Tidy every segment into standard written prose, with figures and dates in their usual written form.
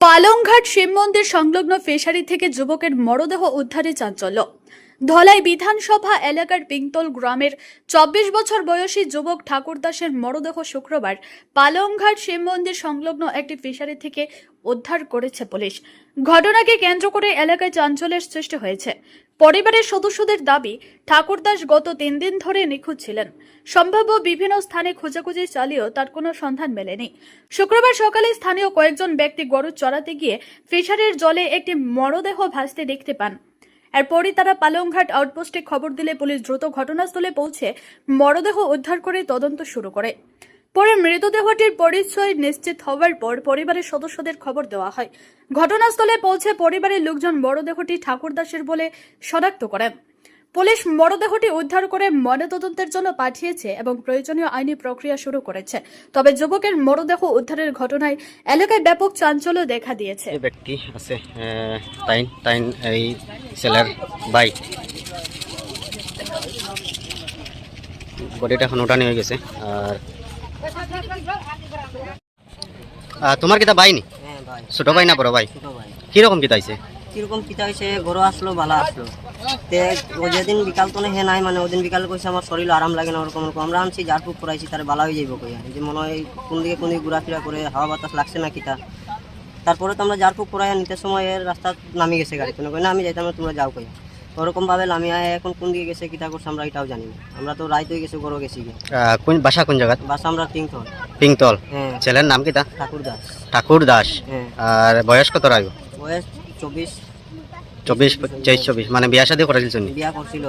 পালংঘাট শিব মন্দির সংলগ্ন ফিশারি থেকে যুবকের মরদেহ উদ্ধারে চাঞ্চল্য। ধলাই বিধানসভা এলাকার পিংতল গ্রামের 24 বছর বয়সী যুবক ঠাকুর দাসের মরদেহ শুক্রবার পালংঘাট শিব মন্দির সংলগ্ন একটি ফিশারি থেকে উদ্ধার করেছে পুলিশ। ঘটনাকে কেন্দ্র করে এলাকায় চাঞ্চল্যের সৃষ্টি হয়েছে। পরিবারের সদস্যদের দাবি, ঠাকুর দাস গত 3 দিন ধরে নিখোঁজ ছিলেন। সম্ভাব্য বিভিন্ন স্থানে খোঁজাখুঁজি চালিয়েও তার কোনো সন্ধান মেলেনি। শুক্রবার সকালে স্থানীয় কয়েকজন ব্যক্তি গরু চড়াতে গিয়ে ফিশারির জলে একটি মরদেহ ভাসতে দেখতে পান। এরপরই তারা পালংঘাট আউটপোস্টে খবর দিলে পুলিশ দ্রুত ঘটনাস্থলে পৌঁছে মরদেহ উদ্ধার করে তদন্ত শুরু করে। পরে মৃতদেহটির পরিচয় নিশ্চিত হওয়ার পর পরিবারের সদস্যদের খবর দেওয়া হয়। ঘটনাস্থলে পৌঁছে পরিবারের লোকজন মরদেহটি ঠাকুর দাসের বলে শনাক্ত করেন। পুলিশ মরদেহটি উদ্ধার করে ময়নাতদন্তের জন্য পাঠিয়েছে এবং প্রয়োজনীয় আইনি প্রক্রিয়া শুরু করেছে। তবে যুবকের মরদেহ উদ্ধারের ঘটনায় এলাকায় ব্যাপক চাঞ্চল্য দেখা দিয়েছে। ব্যক্তি আছে তাইন এই ছেলের ভাই বডিটা এখন ওঠানি হয়ে গেছে। আর তোমার কিতা ভাই নি? হ্যাঁ ভাই, ছোট ভাই না বড় ভাই? ছোট ভাই। কিরকম কিতা হয়েছে? কিরকম কিতা হয়েছে, গরু আসলো বালা আসলো তে ও যেদিন বিকাল তো হে নাই, মানে ওদিন বিকালে কইছে আমার শরীর আরাম লাগে না, ওরকম ওরকম আমরা আনছি জারফুক করাইছি, তার বালা হয়ে যাইব কইয়া যে মনে হয় কোন দিকে ঘোরাফেরা করে হাওয়া বাতাস লাগছে না কিতা। তারপরে তো আমরা জারফুক করাইয়া নিতে সময় রাস্তা নামি গেছে গাড়ি, কোনো কই না আমি যাইতাম না, তোমরা যাও কইয়া ওরকম ভাবে নামিয়া এখন কোন দিকে গেছে কিতা করছে আমরা এটাও জানি না। আমরা তো রাইত হয়ে গেছে, গরু গেছি গিয়ে। কোন বাসা, কোন জায়গা? বাসা আমরা পিংতল। পিংতল। হ্যাঁ। ছেলের নাম কিতা? ঠাকুর দাস। ঠাকুর দাস। হ্যাঁ। আর বয়স কত রাখবো? বয়স 24 24 মানে বিয়া শাদী করে দিলছেন? বিয়া করছিল।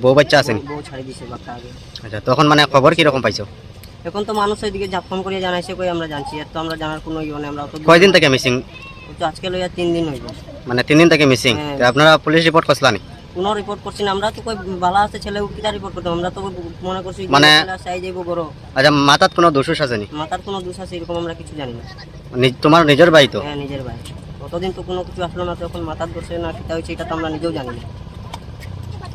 বউ বাচ্চা আছেন? বউ ছাড়ি দিছে বাচ্চা আগে। আচ্ছা, তখন মানে খবর কিরকম পাইছো? এখন তো মানুষ ওইদিকে ফোন করিয়া জানাইছে, কই আমরা জানছি, এত তো আমরা জানার কোনো ইয়ে নেই। আমরা তো কয়দিন থেকে মিসিং? তো আজকে লইয়া 3 দিন হইব। মানে 3 দিন থেকে মিসিং। হ্যাঁ। আপনারা পুলিশ রিপোর্ট করছিলেন? কোনো রিপোর্ট করছি না, আমরা তো কই বালা আছে ছেলে কিটা রিপোর্ট করতে, আমরা তো মনে করছি মানে চাই যাইব গরো। আচ্ছা, মাথাত কোনো দোষ আছে নি? মাথার কোনো দোষ আছে এরকম আমরা কিছু জানি না। তোমার নিজের ভাই তো? হ্যাঁ, নিজের ভাই। কতদিন তো কোনো কিছু আসলো না, তখন মাথার দোষে না কিটা হয়েছে এটা তো আমরা নিজেও জানি না।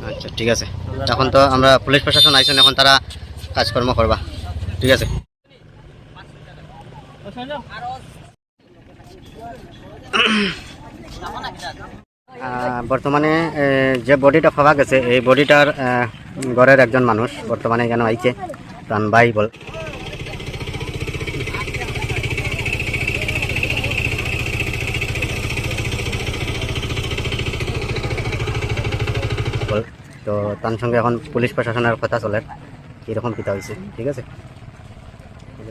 আচ্ছা, ঠিক আছে। এখন তো আমরা পুলিশ প্রশাসন আইছেন, এখন তারা কাজকর্ম করবা। ঠিক আছে। বর্তমানে যে বডিটা পাওয়া গেছে, এই বডিটার ঘরের একজন মানুষ বর্তমানে এখানে আইছে, প্রাণ ভাই বল। তো তার সঙ্গে এখন পুলিশ প্রশাসনের কথা চলে কিরকম কিতা হয়েছে। ঠিক আছে,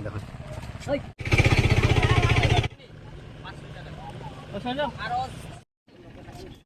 দেখুন।